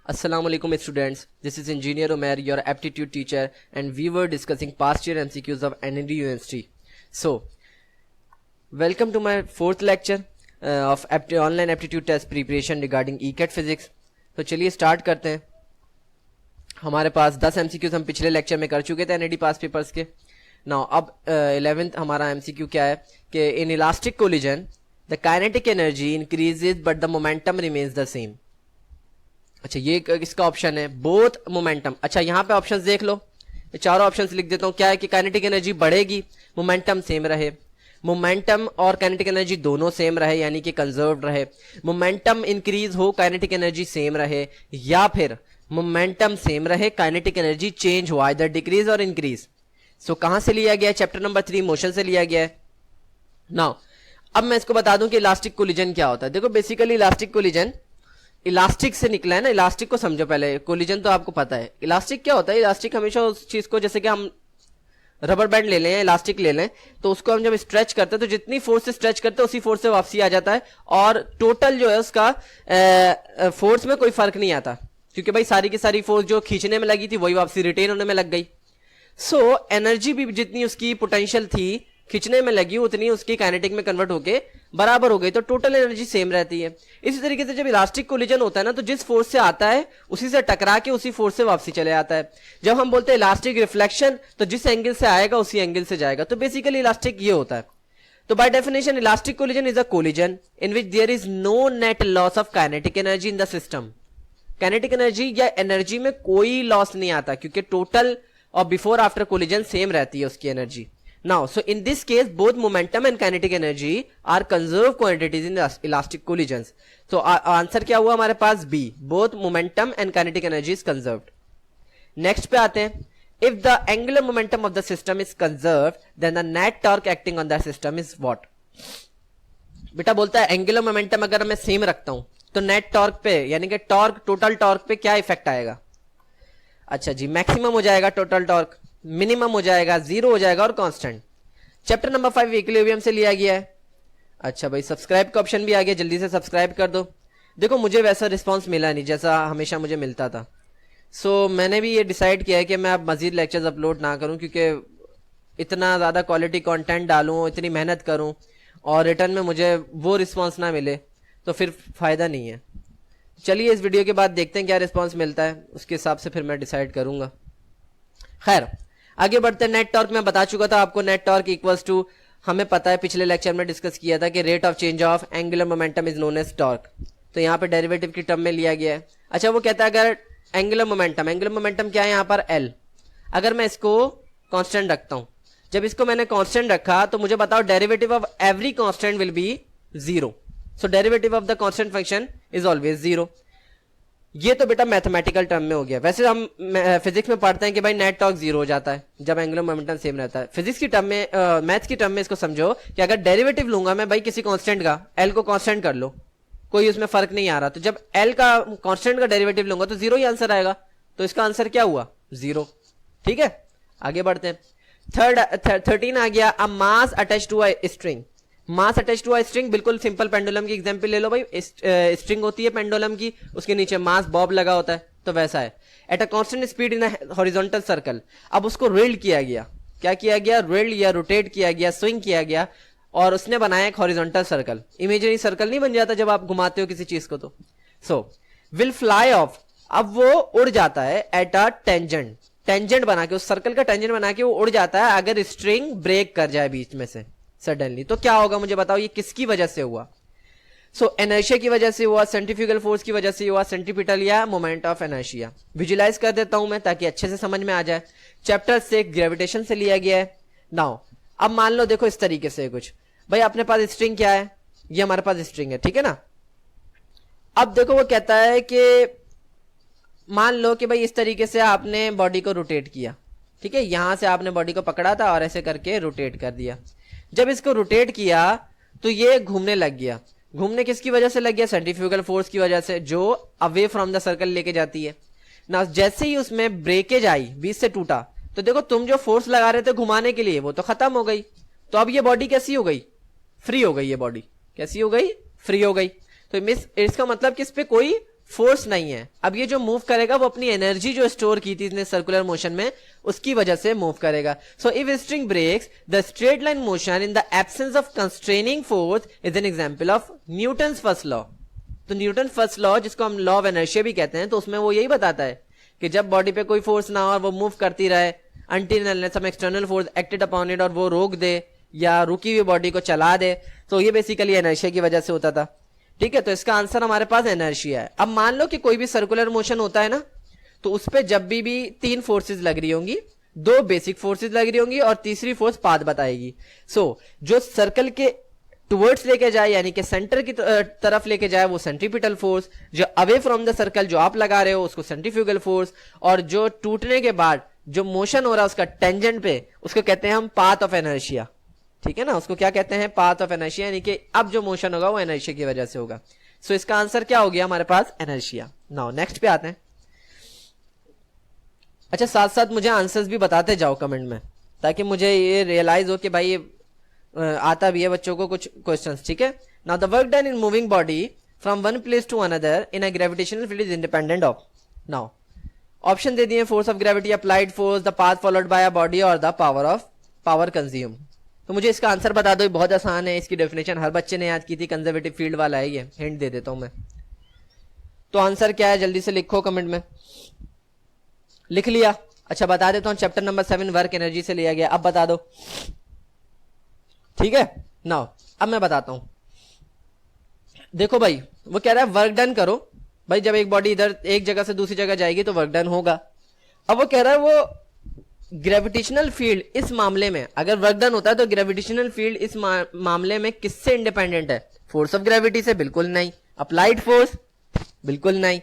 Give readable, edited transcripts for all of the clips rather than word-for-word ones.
Assalamualaikum students, this is Engineer Umair, your aptitude teacher, and we were discussing past year MCQs of NND University. So, welcome to my fourth lecture of online aptitude test preparation regarding ECAT physics. तो चलिए start करते हैं. हमारे पास 10 MCQs हम पिछले lecture में कर चुके थे NND पास पेपर्स के. नाउ अब 11th हमारा MCQ क्या है कि in elastic collision the kinetic energy increases but the momentum remains the same. अच्छा, ये इसका ऑप्शन है बोथ मोमेंटम. अच्छा, यहाँ पे ऑप्शंस देख लो, चारों ऑप्शंस लिख देता हूँ. क्या है कि काइनेटिक एनर्जी बढ़ेगी, मोमेंटम सेम रहे, मोमेंटम और काइनेटिक एनर्जी दोनों सेम रहे यानी कि कंजर्व्ड रहे, मोमेंटम इंक्रीज हो काइनेटिक एनर्जी सेम रहे, या फिर मोमेंटम सेम रहे काइनेटिक एनर्जी चेंज हो, आइदर डिक्रीज और इंक्रीज. सो कहां से लिया गया है? चैप्टर नंबर 3 मोशन से लिया गया है. नाउ अब मैं इसको बता दूं कि इलास्टिक कोलिजन क्या होता है. देखो बेसिकली इलास्टिक कोलिजन इलास्टिक से निकला है ना. इलास्टिक को समझो पहले, कोलिजन तो आपको पता है. इलास्टिक क्या होता है? इलास्टिक हमेशा उस चीज को, जैसे कि हम रबर बैंड ले लें या इलास्टिक ले लें, तो उसको हम जब स्ट्रेच करते हैं तो जितनी फोर्स से स्ट्रेच करते हैं उसी फोर्स से वापसी आ जाता है, और टोटल जो है उसका फोर्स में कोई फर्क नहीं आता, क्योंकि भाई सारी की सारी फोर्स जो खींचने में लगी थी वही वापसी रिटेन होने में लग गई. सो एनर्जी भी जितनी उसकी पोटेंशियल थी खींचने में लगी उतनी उसकी काइनेटिक में कन्वर्ट होके बराबर हो गई, तो टोटल एनर्जी सेम रहती है. इसी तरीके से जब इलास्टिक कोलिजन होता है ना, तो जिस फोर्स से आता है उसी से टकरा के उसी फोर्स से वापसी चले आता है. जब हम बोलते हैं इलास्टिक रिफ्लेक्शन, तो जिस एंगल से आएगा उसी एंगल से जाएगा. तो बेसिकली इलास्टिक ये होता है. तो by definition elastic collision is a collision in which there is no net loss of kinetic energy in the system. Kinetic energy या एनर्जी में कोई लॉस नहीं आता, क्योंकि टोटल और बिफोर आफ्टर कोलिजन सेम रहती है उसकी energy. Now, so in this case, both momentum and kinetic energy are conserved quantities in the elastic collisions. So answer क्या हुआ हमारे पास? B. Both momentum and kinetic energy is conserved. Next पे आते हैं. If the angular momentum of the system is conserved, then the net torque acting on the system is what? बेटा बोलता है angular momentum अगर मैं सेम रखता हूं तो net torque पे यानी कि टॉर्क, टोटल टॉर्क पे क्या इफेक्ट आएगा? अच्छा जी, मैक्सिमम हो जाएगा टोटल टॉर्क, मिनिमम हो जाएगा, जीरो हो जाएगा और कांस्टेंट. चैप्टर नंबर 5 इक्विलिब्रियम से लिया गया है. अच्छा भाई, सब्सक्राइब का ऑप्शन भी आ गया, जल्दी से सब्सक्राइब कर दो. देखो मुझे वैसा रिस्पांस मिला नहीं जैसा हमेशा मुझे मिलता था. सो मैंने भी ये डिसाइड किया है कि मैं अब मजीद लेक्चर्स अपलोड ना करूं, क्योंकि इतना ज़्यादा क्वालिटी कंटेंट डालूं, इतनी मेहनत करूं और रिटर्न में मुझे वो रिस्पॉन्स ना मिले तो फिर फ़ायदा नहीं है. चलिए इस वीडियो के बाद देखते हैं क्या रिस्पॉन्स मिलता है, उसके हिसाब से फिर मैं डिसाइड करूंगा. खैर आगे बढ़ते हैं. नेट टॉर्क मैं बता चुका था आपको. नेट टॉर्क इक्वल्स टू, हमें पता है पिछले लेक्चर में डिस्कस किया था कि rate of change of angular momentum is known as torque. तो यहाँ पे डेरिवेटिव की टर्म में लिया गया है. अच्छा, वो कहता है अगर एंगुलर मोमेंटम क्या है यहाँ पर? L. अगर मैं इसको कांस्टेंट रखता हूं, जब इसको मैंने कांस्टेंट रखा तो मुझे बताओ derivative of every constant will be zero. So derivative of the constant function is always zero. ये तो बेटा मैथमेटिकल टर्म में हो गया. वैसे हम फिजिक्स में पढ़ते हैं कि भाई नेट टॉर्क जीरो हो जाता है जब एंगुलर मोमेंटम सेम रहता है. फिजिक्स की टर्म में, मैथ्स की टर्म में इसको समझो कि अगर डेरिवेटिव लूंगा मैं भाई किसी कांस्टेंट का, एल को कांस्टेंट कर लो, कोई उसमें फर्क नहीं आ रहा, तो जब एल का कांस्टेंट का डेरिवेटिव लूंगा तो जीरो ही आंसर आएगा. तो इसका आंसर क्या हुआ? जीरो. ठीक है, आगे बढ़ते हैं. 13 आ गया. A mass attach to a string. Mass attach to a string, बिल्कुल सिंपल पेंडुलम की एग्जांपल ले लो भाई. स्ट्रिंग होती है पेंडुलम की, उसके नीचे मास बॉब लगा होता है, तो वैसा है. At a constant speed in a horizontal circle. अब उसको रिल्ड किया गया. क्या किया गया? रिल्ड या रोटेट किया गया, स्विंग किया गया, और उसने बनाया एक हॉरिजॉन्टल सर्कल. इमेजिनरी सर्कल नहीं बन जाता जब आप घुमाते हो किसी चीज को. तो सो विल फ्लाई ऑफ. अब वो उड़ जाता है एट अ टेंजेंट बना के, उस सर्कल का टेंजेंट बना के वो उड़ जाता है अगर स्ट्रिंग ब्रेक कर जाए बीच में से सडनली. तो क्या होगा मुझे बताओ, ये किसकी वजह से हुआ? सो इनर्शिया की वजह से हुआ, सेंट्रीफ्यूगल फोर्स की वजह से हुआ, सेंट्रीपिटल या मोमेंट ऑफ इनर्शिया. विजुलाइज कर देता हूं मैं ताकि अच्छे से समझ में आ जाए. चैप्टर 6 ग्रेविटेशन से लिया गया है. नाउ अब मान लो, देखो इस तरीके से कुछ, भाई अपने पास स्ट्रिंग क्या है? ये हमारे पास स्ट्रिंग है, ठीक है ना. अब देखो वो कहता है कि मान लो कि भाई इस तरीके से आपने बॉडी को रोटेट किया, ठीक है, यहां से आपने बॉडी को पकड़ा था और ऐसे करके रोटेट कर दिया. जब इसको रोटेट किया तो ये घूमने लग गया. घूमने किसकी वजह से लग गया? सेंट्रीफ्यूगल फोर्स की वजह से, जो अवे फ्रॉम द सर्कल लेके जाती है ना. जैसे ही उसमें ब्रेकेज आई, बीच से टूटा, तो देखो तुम जो फोर्स लगा रहे थे घुमाने के लिए वो तो खत्म हो गई. तो अब ये बॉडी कैसी हो गई? फ्री हो गई. ये बॉडी कैसी हो गई? फ्री हो गई. तो इसका मतलब कि इस पे कोई फोर्स नहीं है। अब ये जो मूव करेगा वो अपनी एनर्जी जो स्टोर की थी इसने सर्कुलर मोशन में, उसकी वजह से मूव करेगा। So if string breaks the straight line motion in the absence of constraining force is an example of Newton's first law. तो न्यूटन फर्स्ट लॉ, जिसको हम लॉ ऑफ इनर्शिया भी कहते हैं, तो उसमें वो यही बताता है कि जब बॉडी पे कोई फोर्स ना हो और वो मूव करती रहे until unless some external force acted upon it, और वो रोक दे या रुकी हुई बॉडी को चला दे, तो ये बेसिकली इनर्शिया की वजह से होता था। ठीक है, तो इसका आंसर हमारे पास इनर्शिया है। अब मान लो कि कोई भी सर्कुलर मोशन होता है ना, तो उस पे जब भी तीन फोर्सेस लग रही होंगी, दो बेसिक फोर्सेस लग रही होंगी और तीसरी फोर्स पाथ बताएगी। सो जो सर्कल के टुवर्ड्स लेके जाए यानी कि सेंटर की तरफ लेके जाए वो सेंट्रीपिटल फोर्स, जो अवे फ्रॉम द सर्कल जो आप लगा रहे हो उसको सेंट्रीफ्यूगल फोर्स, और जो टूटने के बाद जो मोशन हो रहा है उसका टेंजेंट पे, उसको कहते हैं हम पाथ ऑफ इनर्शिया। ठीक है ना, उसको क्या कहते हैं, पाथ ऑफ इनर्शिया, यानी कि अब जो मोशन होगा वो इनर्शिया की वजह से होगा। सो इसका आंसर क्या हो गया हमारे पास, इनर्शिया। नाउ नेक्स्ट पे आते हैं। अच्छा, साथ साथ मुझे आंसर्स भी बताते जाओ कमेंट में, ताकि मुझे ये रियलाइज हो कि भाई ये आता भी है बच्चों को कुछ क्वेश्चंस। ठीक है, now the work done in moving body from one place to another in a gravitational field is independent of. Now option दे दिए, force of gravity, applied force, the path followed by a body और the power consume. तो मुझे इसका answer बता दो, बहुत आसान है, इसकी डेफिनेशन हर बच्चे ने याद की थी, कंजर्वेटिव फील्ड वाला है ये, हिंट दे देता हूं मैं। तो आंसर क्या है जल्दी से लिखो कमेंट में। लिख लिया? अच्छा, बता देता हूं, चैप्टर नंबर 7 वर्क एनर्जी से लिया गया। अब बता दो। ठीक है, नाउ अब मैं बताता हूं। देखो भाई, वो कह रहा है वर्क डन करो। भाई जब एक बॉडी इधर एक जगह से दूसरी जगह जाएगी तो वर्क डन होगा। अब वो कह रहा है वो ग्रेविटेशनल फील्ड इस मामले में अगर वर्क डन होता है तो ग्रेविटेशनल फील्ड इस मामले में किससे इंडिपेंडेंट है? फोर्स ऑफ ग्रेविटी से? बिल्कुल नहीं। Applied force? बिल्कुल नहीं।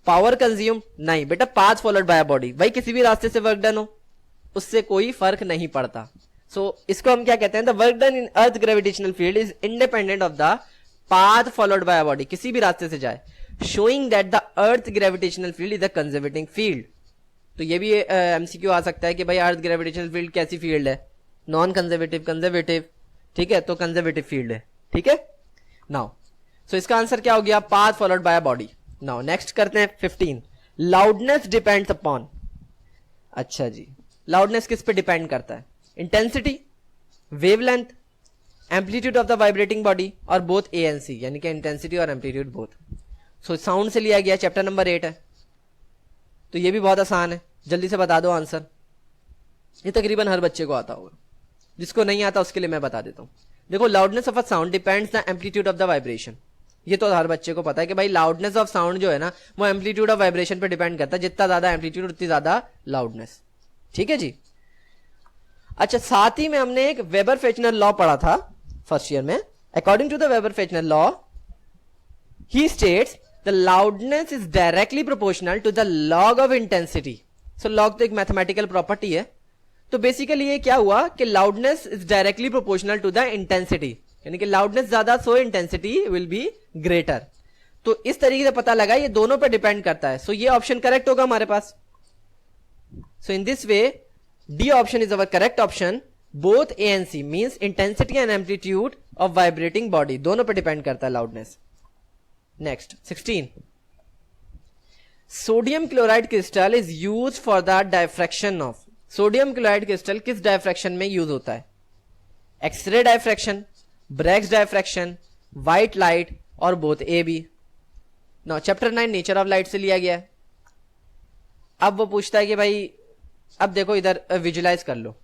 Power consume? नहीं बेटा। पाथ फॉलोड बाय बॉडी, भाई किसी भी रास्ते से वर्क डन हो उससे कोई फर्क नहीं पड़ता। सो इसको हम क्या कहते हैं, the work done in earth gravitational field is independent of the path followed by body, किसी भी रास्ते से जाए, showing that the earth gravitational field is a conservating field. तो ये भी एमसीक्यू आ सकता है कि भाई अर्थ ग्रेविटेशनल फील्ड कैसी फील्ड है? Non conservative, conservative. ठीक है, तो कंजर्वेटिव फील्ड है। ठीक है, नाउ सो इसका आंसर क्या हो गया, path followed by body. Now next करते हैं 15, लाउडनेस डिपेंड्स अपॉन। अच्छा जी, लाउडनेस किस पे डिपेंड करता है? Intensity, wavelength, amplitude of the vibrating body, और बोथ ए एंड सी, यानी कि इंटेंसिटी और एम्पलीट्यूड बोथ। सो साउंड से लिया गया, चैप्टर नंबर 8 है, तो ये भी बहुत आसान है, जल्दी से बता दो आंसर। ये तकरीबन हर बच्चे को आता होगा, जिसको नहीं आता उसके लिए मैं बता देता हूं। देखो, loudness of a sound depends the amplitude of the vibration. ये तो हर बच्चे को पता है कि भाई लाउडनेस ऑफ साउंड जो है ना वो एम्पलीट्यूड ऑफ वाइब्रेशन पे डिपेंड करता है, जितना ज्यादा एम्पलीट्यूड उतनी ज्यादा लाउडनेस। ठीक है जी। अच्छा, साथ ही में हमने एक वेबर फेचनर लॉ पढ़ा था फर्स्ट ईयर में। According to the Weber Fechner law, he states the loudness is directly proportional to the log of intensity. So log तो एक मैथमेटिकल प्रॉपर्टी है। तो बेसिकली ये क्या हुआ कि loudness is directly proportional to the intensity, यानी कि लाउडनेस ज्यादा so intensity will be greater. तो इस तरीके से पता लगा ये दोनों पे डिपेंड करता है। सो ये ऑप्शन करेक्ट होगा हमारे पास। So in this way D option is our correct option. Both A and C means intensity and amplitude of vibrating body, दोनों पे डिपेंड करता है loudness. Next 16, sodium chloride crystal is used for the diffraction of. Sodium chloride crystal किस diffraction में use होता है? X ray diffraction, Bragg's diffraction, white light, और both A B. Now chapter 9 nature of light से लिया गया है। अब वो पूछता है कि भाई अब देखो इधर विजुलाइज कर लो।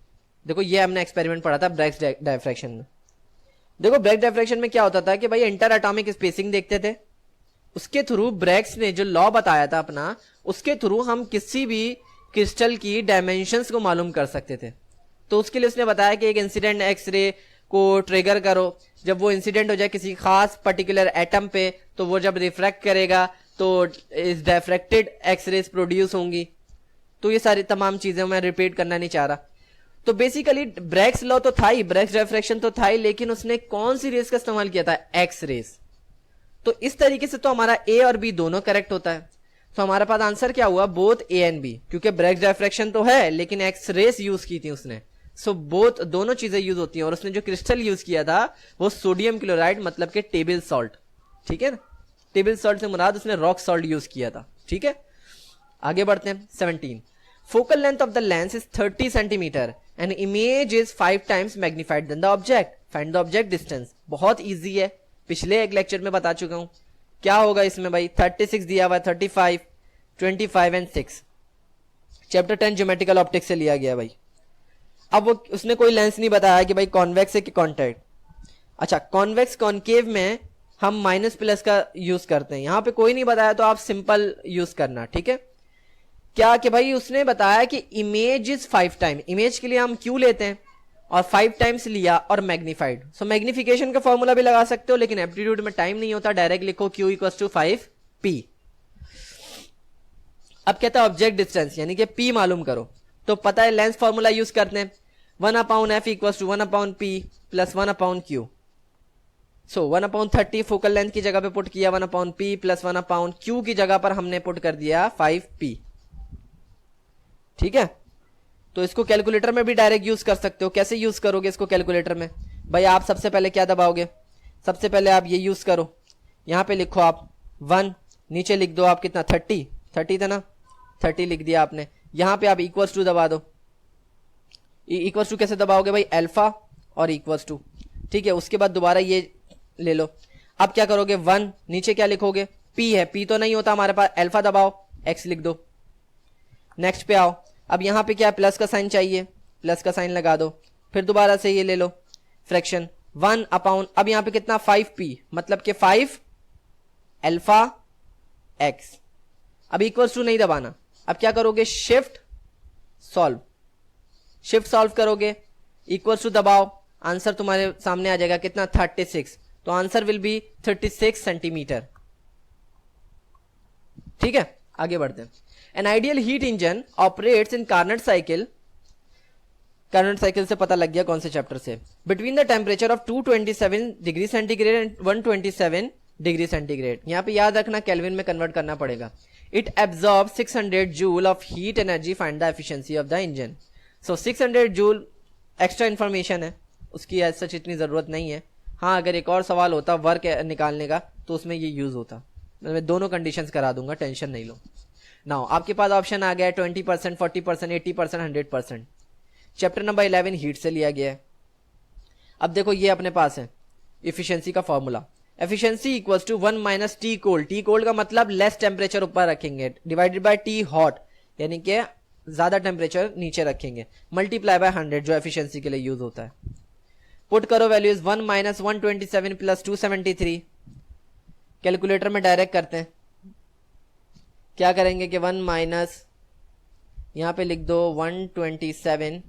देखो ये हमने एक्सपेरिमेंट पढ़ा था ब्रैग्स डायफ्रैक्शन में। देखो ब्रैग्स डायफ्रैक्शन में क्या होता था कि भाई इंटर एटॉमिक स्पेसिंग देखते थे, उसके थ्रू ब्रैग्स ने जो लॉ बताया था अपना, उसके थ्रू हम किसी भी क्रिस्टल की डायमेंशंस को मालूम कर सकते थे। तो उसके लिए उसने बताया कि एक इंसिडेंट एक्सरे को ट्रिगर करो, जब वो इंसिडेंट हो जाए किसी खास पर्टिकुलर एटम पे, तो वो जब रिफ्रैक्ट करेगा तो इस डायफ्रैक्टेड एक्सरेज प्रोड्यूस होंगी। तो ये सारी तमाम चीजें मैं रिपीट करना नहीं चाह रहा। तो बेसिकली ब्रैग्स लॉ तो था ही, ब्रैग्स डायफ्रैक्शन तो था ही, लेकिन उसने कौन सी रेस का इस्तेमाल किया था? X rays. तो इस तरीके से तो हमारा ए और बी दोनों करेक्ट होता है। तो हमारे पास आंसर क्या हुआ? बोथ ए एंड बी, क्योंकि ब्रैग्स डायफ्रैक्शन तो है लेकिन एक्स रेस यूज की थी उसने। सो बोथ, दोनों चीजें यूज होती हैं। और उसने जो क्रिस्टल यूज किया था वो सोडियम क्लोराइड, मतलब के टेबल सॉल्ट। ठीक है ना, टेबल सॉल्ट से मुराद उसने रॉक सॉल्ट यूज किया था। ठीक है, आगे बढ़ते हैं। 17 focal length of the lens is 30 centimetre and image is 5 times magnified than the object, find the object distance. बहुत इजी है, पिछले एक लेक्चर में बता चुका हूं। क्या होगा इसमें भाई, 36 दिया हुआ है, 35, 25 एंड 6। चैप्टर 10 ज्योमेट्रिकल ऑप्टिक्स से लिया गया भाई। अब वो उसने कोई लेंस नहीं बताया कि भाई कॉन्वेक्स है कि कॉन्टैक्ट। अच्छा, कॉन्वेक्स कॉन्केव में हम माइनस प्लस का यूज करते हैं, यहां पे कोई नहीं बताया तो आप सिंपल यूज करना। ठीक है, क्या कि भाई उसने बताया कि इमेज इज 5 टाइम, इमेज के लिए हम क्यू लेते हैं और 5 टाइम्स लिया और मैग्नीफाइड। सो मैग्निफिकेशन का फॉर्मूला भी लगा सकते हो, लेकिन एप्टीट्यूड में टाइम नहीं होता, डायरेक्ट लिखो Q इक्वल टू 5P। अब कहता है ऑब्जेक्ट डिस्टेंस, यानी कि P मालूम करो। तो पता है लेंस फॉर्मूला यूज करते हैं, 1/f equal to 1/P plus 1/Q। So 1/30 focal length की जगह पे पुट किया 1/P प्लस 1/Q की जगह पर हमने पुट कर दिया 5P। ठीक है, तो इसको कैलकुलेटर में भी डायरेक्ट यूज कर सकते हो। कैसे यूज करोगे इसको कैलकुलेटर में भाई, आप सबसे पहले क्या दबाओगे, सबसे पहले आप ये यूज करो, यहां पे लिखो आप 1, नीचे लिख दो आप कितना 30 था ना, 30 लिख दिया आपने। यहां पे आप इक्वल्स टू दबा दो। इक्वल्स टू कैसे दबाओगे भाई, अल्फा और इक्वल्स टू। ठीक है, उसके बाद दोबारा ये ले लो। अब क्या करोगे, 1 नीचे क्या लिखोगे, P है, P तो नहीं होता हमारे पास, अल्फा दबाओ, X लिख दो। नेक्स्ट पे आओ, अब यहां पे क्या है, प्लस का साइन चाहिए, प्लस का साइन लगा दो। फिर दोबारा से ये ले लो फ्रैक्शन 1/, अब यहां पे कितना 5P, मतलब कि 5 अल्फा X। अब इक्वल्स टू नहीं दबाना, अब क्या करोगे, शिफ्ट सॉल्व, शिफ्ट सॉल्व करोगे, इक्वल्स टू दबाओ, आंसर तुम्हारे सामने आ जाएगा कितना 36। तो आंसर विल बी 36 सेंटीमीटर। ठीक है, आगे बढ़ते हैं। An ideal heat engine operates in Carnot cycle, Carnot cycle से पता लग गया कौन से चैप्टर से, between the temperature of 227 degree centigrade and 127 degree centigrade. यहां पे याद रखना केल्विन में कन्वर्ट करना पड़ेगा। It absorbs 600 joule of heat energy, find the efficiency of the engine। So 600 joule extra information है, उसकी ऐसा सच इतनी जरूरत नहीं है। हाँ, अगर एक और सवाल होता वर्क निकालने का तो उसमें ये यूज होता। मैं दोनों कंडीशंस करा दूंगा, टेंशन नहीं लो। नाउ आपके पास ऑप्शन आ गया है 20%, 40%, 80%, 100%। चैप्टर नंबर 11 हीट से लिया गया है। अब देखो ये अपने पास है इफिशियंसी का formula, efficiency equals to 1 minus T cold. T cold का मतलब लेस टेम्परेचर ऊपर रखेंगे, डिवाइडेड बाय टी हॉट, यानी कि ज्यादा टेम्परेचर नीचे रखेंगे, मल्टीप्लाई बाय 100 जो एफिशिएंसी के लिए यूज होता है। पुट करो वैल्यूज 1 माइनस 127 प्लस 273। कैलकुलेटर में डायरेक्ट करते हैं, क्या करेंगे कि 1 माइनस यहां पे लिख दो 127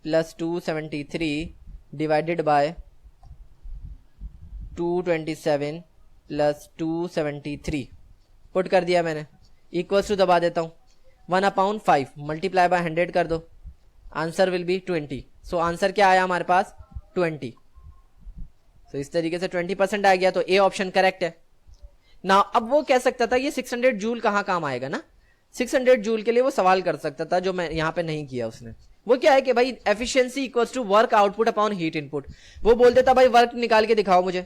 plus 273 divided by 227 plus 273 put कर दिया मैंने, इक्वल्स टू दबा देता हूं 1/5 मल्टीप्लाई बाय 100 कर दो, answer will B 20। So answer क्या आया हमारे पास 20। सो इस तरीके से 20% आ गया, तो ए ऑप्शन करेक्ट है ना। अब वो कह सकता था ये 600 जूल कहाँ काम आएगा ना, 600 जूल के लिए वो सवाल कर सकता था, जो मैं यहां पे नहीं किया उसने। वो क्या है कि भाई efficiency equals to work output upon heat input. वो बोल देता भाई वर्क निकाल के दिखाओ मुझे,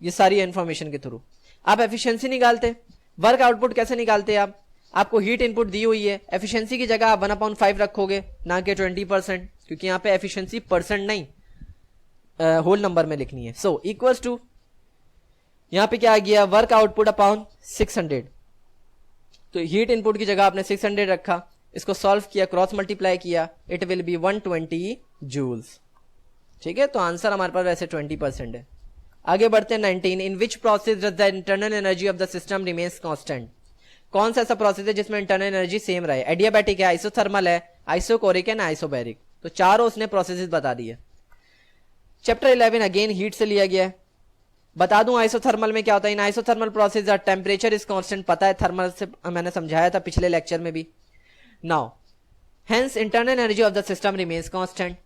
ये सारी इंफॉर्मेशन के थ्रू आप एफिशिएंसी निकालते। वर्क आउटपुट कैसे निकालते आप, आपको हीट इनपुट दी हुई है, एफिशिएंसी की जगह आप 1/5 रखोगे, ना कि 20%, क्योंकि यहाँ पे एफिशिएंसी परसेंट नहीं होल नंबर में लिखनी है। सो इक्वल्स टू यहां पे क्या आ गया, वर्क आउटपुट अपॉन 600। तो हीट इनपुट की जगह आपने 600 रखा, इसको सॉल्व किया, क्रॉस मल्टीप्लाई किया, इट विल बी 120 जूल्स। ठीक है, तो आंसर हमारे पास वैसे 20% है। आगे बढ़ते हैं 19। In which process does the internal energy of the system remains constant. कौन सा ऐसा प्रोसेस है जिसमें इंटरनल एनर्जी सेम रहे, एडियाबैटिक है, आइसोथर्मल है, आइसोकोरिक है ना आइसोबैरिक। तो चारों उसने प्रोसेसेस बता दिए। चैप्टर 11 अगेन हीट से लिया गया है। बता दूं आइसोथर्मल में क्या होता है, in isothermal process temperature is constant, पता है थर्मल से मैंने समझाया था पिछले लेक्चर में भी। Now hence internal energy of the system remains constant.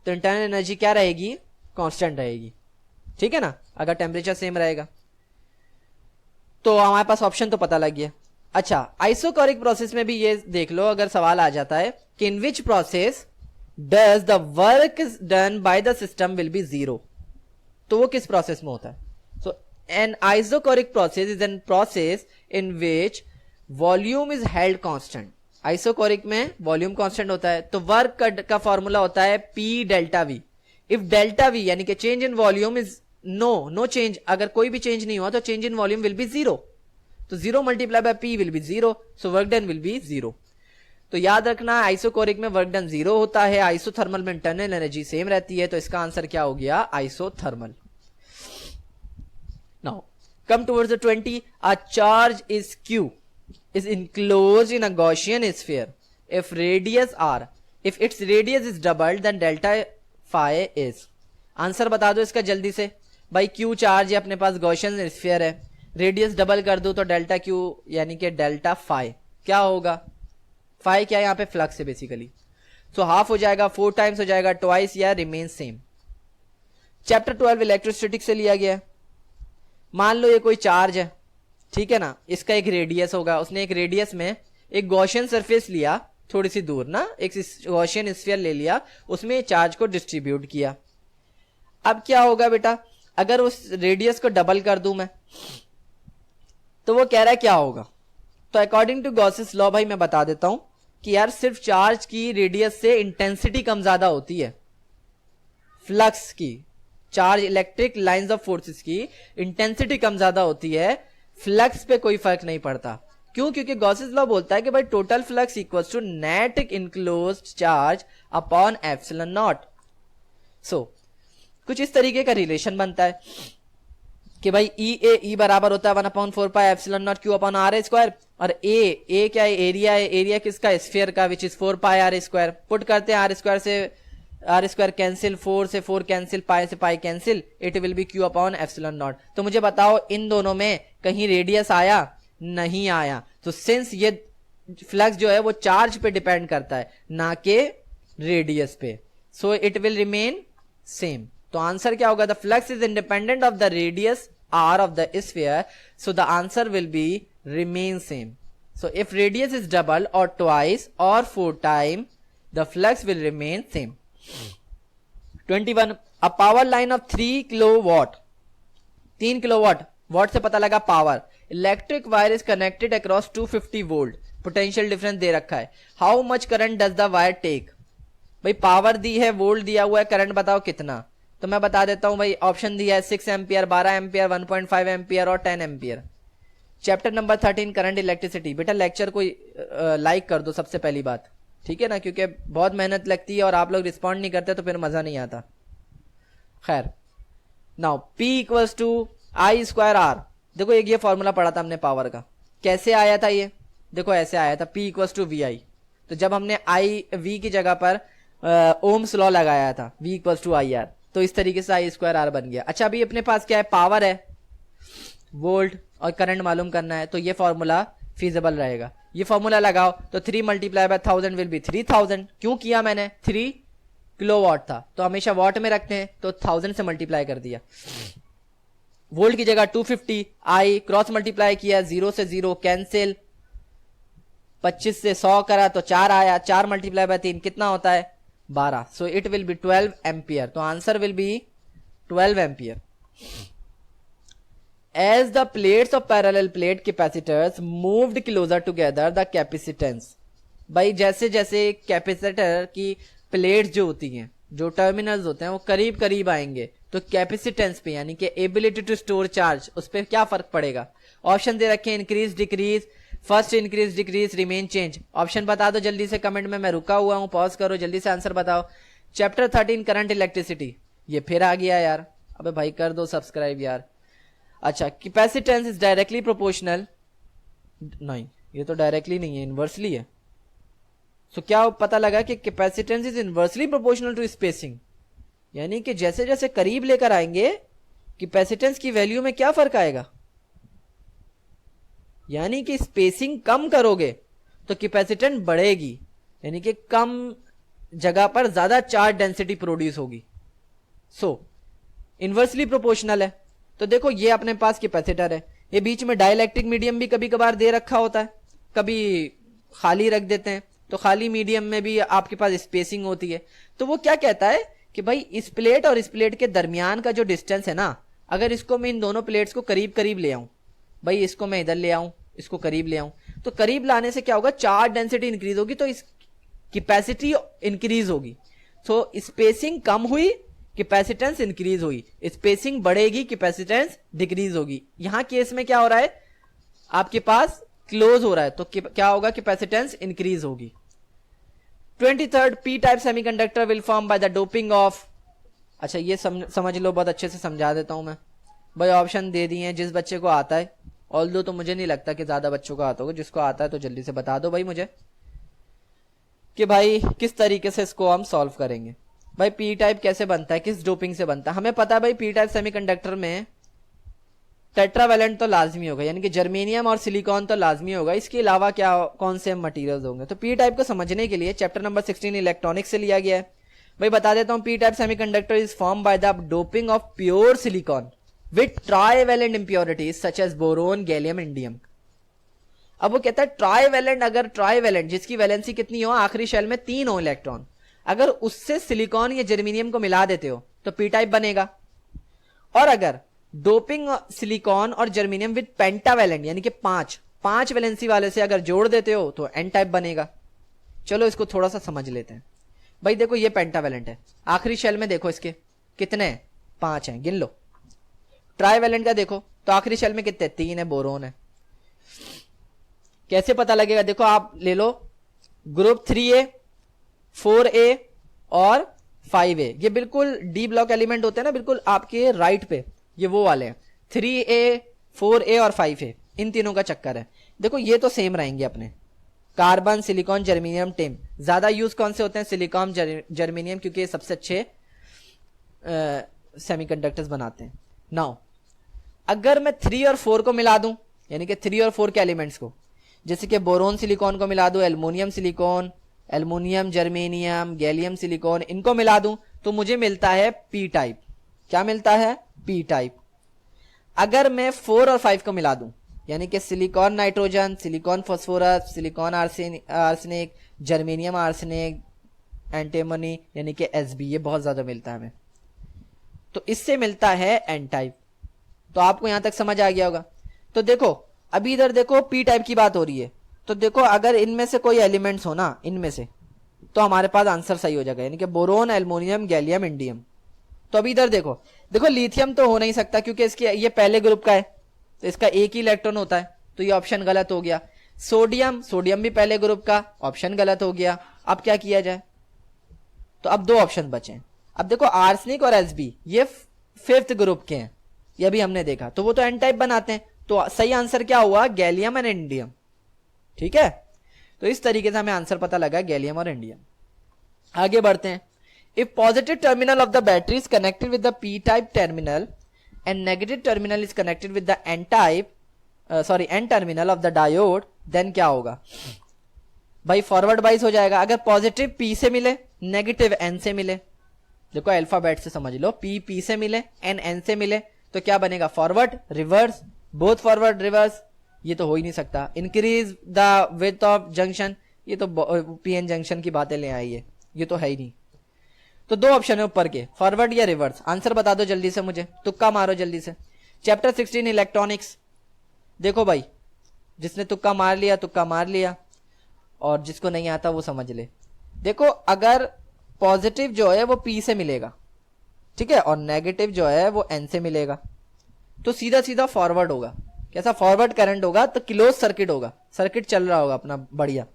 तो इंटरनल एनर्जी क्या रहेगी, कांस्टेंट रहेगी। ठीक है ना, अगर टेम्परेचर सेम रहेगा। तो हमारे पास ऑप्शन तो पता लग गया। अच्छा, आइसोकोरिक प्रोसेस में भी ये देख लो, अगर सवाल आ जाता है कि in which process does the work done by the system will be zero, तो वो किस प्रोसेस में होता है। So An isochoric process is a process in which volume is held constant. Isochoric में वॉल्यूम कांस्टेंट होता है, तो वर्क का फॉर्मूला होता है P delta V. If delta V यानी कि change in volume is no change, अगर कोई भी चेंज नहीं हुआ तो change in volume will be zero. तो zero multiply by P will be zero, so work done will be zero. तो याद रखना आइसोकोरिक में वर्क डन जीरो होता है, आइसोथर्मल में इंटरनल एनर्जी सेम रहती है, तो इसका आंसर क्या हो गया? Isothermal. Now come towards the 20. A charge is Q is enclosed in a Gaussian sphere. If its radius is doubled, then delta phi is. Answer बता दो इसका जल्दी से. भाई Q चार्ज है अपने पास, गॉसियन स्फीयर है, रेडियस डबल कर दो तो डेल्टा Q यानी कि डेल्टा फाई क्या होगा? फाई क्या है यहाँ पे? फ्लक्स है बेसिकली. सो हाफ हो जाएगा, 4 टाइम्स हो जाएगा, ट्वाइस या रिमेन सेम. चैप्टर 12 इलेक्ट्रोस्टैटिक्स से लिया गया है. मान लो ये कोई चार्ज है, ठीक है ना, इसका एक रेडियस होगा, उसने एक रेडियस में एक गॉसियन सरफेस लिया थोड़ी सी दूर ना, एक गॉसियन स्फीयर ले लिया, उसमें चार्ज को डिस्ट्रीब्यूट किया. अब क्या होगा बेटा, अगर उस रेडियस को डबल कर दूं मैं, तो वो कह रहा है क्या होगा? तो अकॉर्डिंग टू गॉसेस लॉ भाई मैं बता देता हूं कि यार सिर्फ चार्ज की रेडियस से इंटेंसिटी कम ज्यादा होती है, फ्लक्स की, charge electric lines of forces की इंटेंसिटी कम ज्यादा होती है, फ्लक्स पे कोई फर्क नहीं पड़ता. क्यों? क्योंकि गॉसेस लॉ बोलता है कि भाई total flux equals to net enclosed charge upon epsilon naught. So कुछ इस तरीके का रिलेशन बनता है कि भाई ई बराबर होता है 1/4 pi epsilon naught q upon r square, और ए क्या है? एरिया है, एरिया किसका? स्फीयर का, which is 4 pi r square. Put करते हैं आर स्क्वायर से आर स्क्वायर कैंसिल, 4 से 4 कैंसिल, पाई से pi cancel, it will be q upon epsilon naught. तो मुझे बताओ इन दोनों में कहीं रेडियस आया? नहीं आया. तो सिंस ये फ्लक्स जो है वो चार्ज पे डिपेंड करता है ना कि रेडियस पे, so it will remain same. तो आंसर क्या होगा? The flux is independent of the radius R of the sphere, so the answer will be remain same. So if radius is double और twice और 4 time, the flux will remain same. 21. A power line of 3 kilowatt, 3 kilowatt, watt से पता लगा power. Electric wire is connected across 250 volt, potential difference दे रखा है. How much current does the wire take? भाई power दी है, volt दिया हुआ है, करंट बताओ कितना. तो मैं बता देता हूं भाई, ऑप्शन दिया है 6 एम्पियर, 12 एम्पियर, 1.5 एम्पियर और 10 ampere. Chapter number 13 current electricity. बेटा लेक्चर को लाइक कर दो सबसे पहली बात, ठीक है ना, क्योंकि बहुत मेहनत लगती है और आप लोग रिस्पॉन्ड नहीं करते तो फिर मजा नहीं आता. खैर, now P equals to I square R. देखो एक ये फॉर्मूला पढ़ा था हमने पावर का, कैसे आया था ये? देखो ऐसे आया था, P इक्वल्स टू वी आई. तो जब हमने आई वी की जगह पर ओम्स लॉ लगाया था, V equals to I R, तो इस तरीके से आई स्क्वायर आर बन गया. अच्छा अभी अपने पास क्या है? पावर है, वोल्ट और करंट मालूम करना है, तो ये फॉर्मूला फीजिबल रहेगा. ये फॉर्मूला लगाओ तो 3 मल्टीप्लाई बाय 1000 विल बी 3000. क्यों किया मैंने? 3 किलोवाट था तो हमेशा वाट में रखते हैं, तो 1000 से मल्टीप्लाई कर दिया. वोल्ट की जगह 250, आई क्रॉस मल्टीप्लाई किया, 0 से 0 कैंसिल, 25 से 100 करा तो 4 आया, 4 मल्टीप्लाई बाय 3 कितना होता है? 12. So it will be 12 ampere. तो answer will be 12 ampere. As the plates of parallel plate capacitors moved closer together, the capacitance. भाई जैसे जैसे कैपेसिटर की प्लेट्स जो होती हैं, जो टर्मिनल्स होते हैं वो करीब करीब आएंगे, तो कैपेसिटेंस पे यानी कि एबिलिटी टू स्टोर चार्ज, उस पर क्या फर्क पड़ेगा? ऑप्शन दे रखे हैं increase decrease, first increase decrease, remain change. Option बता दो जल्दी से कमेंट में, मैं रुका हुआ हूं, पॉज करो जल्दी से आंसर बताओ. Chapter 13 current electricity. ये फिर आ गया यार, अबे भाई कर दो सब्सक्राइब यार. अच्छा, कैपेसिटेंस इज डायरेक्टली प्रोपोर्शनल. नहीं, ये तो डायरेक्टली नहीं है, इनवर्सली है. सो क्या पता लगा कि capacitance is inversely proportional to spacing, यानी कि जैसे जैसे करीब लेकर आएंगे कैपेसिटेंस की वैल्यू में क्या फर्क आएगा? यानी कि स्पेसिंग कम करोगे तो कैपेसिटेंस बढ़ेगी, यानी कि कम जगह पर ज्यादा चार्ज डेंसिटी प्रोड्यूस होगी. सो इनवर्सली प्रोपोर्शनल है. तो देखो ये अपने पास कैपेसिटर है, ये बीच में डाइलेक्ट्रिक मीडियम भी कभी कभार दे रखा होता है, कभी खाली रख देते हैं, तो खाली मीडियम में भी आपके पास स्पेसिंग होती है. तो वो क्या कहता है कि भाई इस प्लेट और इस प्लेट के दरमियान का जो डिस्टेंस है ना, अगर इसको मैं इन दोनों प्लेट्स को करीब करीब ले आऊं, भाई इसको मैं इधर ले आऊं, इसको करीब ले आऊं, तो करीब लाने से क्या होगा, चार्ज डेंसिटी इंक्रीज होगी, तो इस कैपेसिटी इंक्रीज होगी। तो स्पेसिंग कम हुई, कैपेसिटेंस इंक्रीज हुई, स्पेसिंग बढ़ेगी, कैपेसिटेंस डिक्रीज होगी। यहां केस में क्या हो रहा है, आपके पास क्लोज हो रहा है, तो क्या होगा, कैपेसिटेंस इंक्रीज होगी। 23rd, P type semiconductor will form by the doping of, अच्छा ये समझ लो, बहुत अच्छे से समझा देता हूं मैं भाई। ऑप्शन दे दिए हैं, जिस बच्चे को आता है, ऑल्दो तो मुझे नहीं लगता कि ज्यादा बच्चों को आता होगा, जिसको आता है तो जल्दी से बता दो भाई मुझे कि भाई किस तरीके से इसको हम सॉल्व करेंगे। भाई पी टाइप कैसे बनता है, किस डोपिंग से बनता है, हमें पता है भाई पी टाइप सेमीकंडक्टर में टेट्रावेलेंट तो लाजमी होगा, यानी कि जर्मेनियम और सिलिकॉन तो लाजमी होगा, इसके अलावा क्या कौन से मटेरियल्स होंगे। तो पी टाइप को समझने के लिए चैप्टर नंबर 16 इलेक्ट्रॉनिक्स से लिया गया है। भाई बता देता हूं, P type semiconductor is form by the doping of pure silicon with trivalent impurities such as boron, gallium, indium. अब वो कहता है ट्राइवेलेंट, अगर ट्राइवेलेंट जिसकी वैलेंसी कितनी हो, आखिरी शेल में 3 हो इलेक्ट्रॉन, अगर उससे सिलिकॉन या जर्मेनियम को मिला देते हो तो पी टाइप बनेगा। और अगर डोपिंग सिलिकॉन और जर्मेनियम विद पेंटावेलेंट यानी कि 5 वैलेंसी वाले से अगर जोड़ देते हो तो एन टाइप बनेगा। चलो इसको थोड़ा सा समझ लेते हैं। भाई देखो ये पेंटावेलेंट है, आखिरी शेल में देखो इसके कितने हैं, 5 हैं, गिन लो। ट्राइवेलेंट का देखो तो आखिरी शेल में कितने, 3 है, बोरोन है। कैसे पता लगेगा, देखो आप ले लो ग्रुप 3A, 4A और 5A, ये बिल्कुल डी ब्लॉक एलिमेंट होते हैं ना, बिल्कुल आपके राइट पे, ये वो वाले हैं। 3A, 4A और 5A, इन तीनों का चक्कर है। देखो ये तो सेम रहेंगे अपने, कार्बन, सिलिकॉन, जर्मेनियम, टिन। ज्यादा यूज कौन से होते हैं, सिलिकॉन, जर्मेनियम, क्योंकि ये सबसे अच्छे सेमीकंडक्टर्स बनाते हैं। नाउ अगर मैं 3 और 4 को मिला दूं, यानी कि 3 और 4 के एलिमेंट्स को, जैसे कि बोरोन सिलिकॉन को मिला दूं, aluminium silicon, aluminium germanium, gallium silicon, इनको मिला दूं तो मुझे मिलता है पी टाइप। क्या मिलता है, पी टाइप। अगर मैं 4 और 5 को मिला दूं, यानी कि silicon nitrogen, silicon phosphorus, silicon arsenic, germanium arsenic, antimony यानी कि एसबी, ये बहुत ज्यादा मिलता है हमें, तो इससे मिलता है एन टाइप। तो आपको यहां तक समझ आ गया होगा। तो देखो अभी इधर देखो पी टाइप की बात हो रही है, तो देखो अगर इनमें से कोई एलिमेंट्स हो ना, इनमें से, तो हमारे पास आंसर सही हो जाएगा, यानी कि बोरोन, एल्युमिनियम, गैलियम, इंडियम। तो अभी इधर देखो, देखो लिथियम तो हो नहीं सकता क्योंकि इसके ये पहले ग्रुप का है, तो इसका एक ही इलेक्ट्रॉन होता है, तो ये ऑप्शन गलत हो गया। सोडियम, सोडियम भी पहले ग्रुप का, ऑप्शन गलत हो गया। अब क्या किया जाए, तो अब 2 ऑप्शन बचे। अब देखो आर्सेनिक और एसबी ये 5th ग्रुप के हैं, ये भी हमने देखा, तो वो तो एन टाइप बनाते हैं, तो सही आंसर क्या हुआ, गैलियम एंड इंडियम। ठीक है, तो इस तरीके से हमें आंसर पता लगा, गैलियम और इंडियम। आगे बढ़ते हैं। If positive terminal of the battery is connected with the P type terminal and negative terminal is connected with the N type N terminal of the diode, then क्या होगा भाई, forward बाइस हो जाएगा। अगर पॉजिटिव पी से मिले, negative N से मिले, देखो अल्फाबेट से समझ लो, पी से मिले, एन से मिले, तो क्या बनेगा, forward, reverse, both forward reverse, ये तो हो ही नहीं सकता। Increase the width of junction, ये तो पीएन जंक्शन की बातें ले आई है, ये तो है ही नहीं। तो 2 ऑप्शन है ऊपर के, फॉरवर्ड या रिवर्स। आंसर बता दो जल्दी से मुझे, तुक्का मारो जल्दी से। चैप्टर 16 इलेक्ट्रॉनिक्स, देखो भाई जिसने तुक्का मार लिया तुक्का मार लिया, और जिसको नहीं आता वो समझ ले। देखो अगर पॉजिटिव जो है वो पी से मिलेगा, ठीक है, और नेगेटिव जो है वो एन से मिलेगा, तो सीधा सीधा फॉरवर्ड होगा। कैसा, फॉरवर्ड करंट होगा, तो क्लोज सर्किट होगा, सर्किट चल रहा होगा अपना बढ़िया।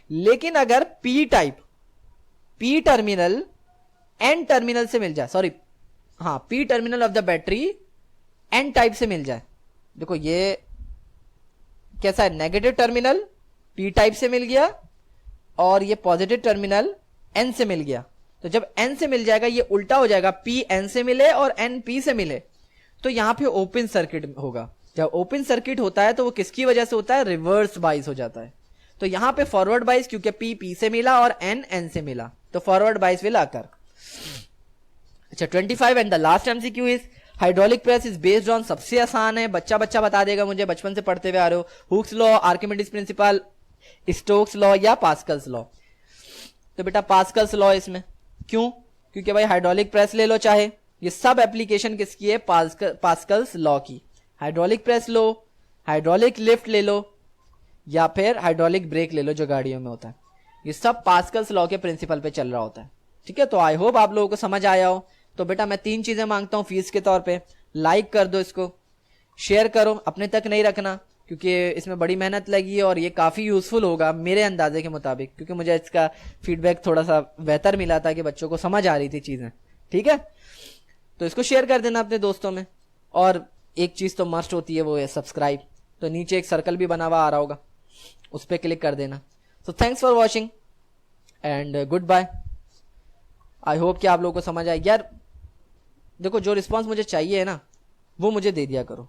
लेकिन अगर P type, P terminal N terminal से मिल जाए, सॉरी हाँ, P terminal of the battery N type से मिल जाए, देखो ये कैसा है, नेगेटिव टर्मिनल पी टाइप से मिल गया और ये पॉजिटिव टर्मिनल एन से मिल गया। तो जब एन से मिल जाएगा ये उल्टा हो जाएगा, पी एन से मिले और एन पी से मिले, तो यहां पे ओपन सर्किट होगा। जब ओपन सर्किट होता है तो वो किसकी वजह से होता है, रिवर्स बाइस हो जाता है। तो यहां पे फॉरवर्ड बाइस, क्योंकि पी से मिला और एन एन से मिला, तो फॉरवर्ड बाइस विल आकर। अच्छा 25 and the last MCQ is hydraulic press is based on, सबसे आसान है, बच्चा बता देगा मुझे, बचपन से पढ़ते हुए आ रहे हो, Hooke's law, Archimedes principal, Stokes law या पास्कल्स लॉ। तो बेटा पास्कल्स लॉ इसमें, क्यों, क्योंकि भाई हाइड्रोलिक प्रेस ले लो चाहे, ये सब एप्लीकेशन किसकी है? पास्कल्स लॉ की। हाइड्रोलिक प्रेस लो, हाइड्रोलिक लिफ्ट ले लो, या फिर हाइड्रोलिक ब्रेक ले लो जो गाड़ियों में होता है। ये सब पास्कल्स लॉ के प्रिंसिपल पे चल रहा होता है। ठीक है, तो आई होप आप लोगों को समझ आया हो। तो बेटा मैं 3 चीजें मांगता हूं फीस के तौर पे। लाइक कर दो इसको, शेयर करो, अपने तक नहीं रखना क्योंकि इसमें बड़ी मेहनत लगी है और ये काफी यूजफुल होगा मेरे अंदाजे के मुताबिक, क्योंकि मुझे इसका फीडबैक थोड़ा सा बेहतर मिला था कि बच्चों को समझ आ रही थी चीजें। ठीक है, तो इसको शेयर कर देना अपने दोस्तों में। और एक चीज तो मस्ट होती है, वो है सब्सक्राइब। तो नीचे एक सर्कल भी बना हुआ आ रहा होगा, उस पर क्लिक कर देना। So thanks for watching and goodbye. I hope कि आप लोगों को समझ आए। यार देखो, जो रिस्पॉन्स मुझे चाहिए है ना, वो मुझे दे दिया करो,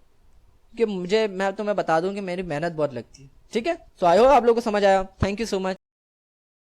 कि मैं बता दूं कि मेरी मेहनत बहुत लगती है। ठीक है, सो आई होप आप लोगों को समझ आया। Thank you so much.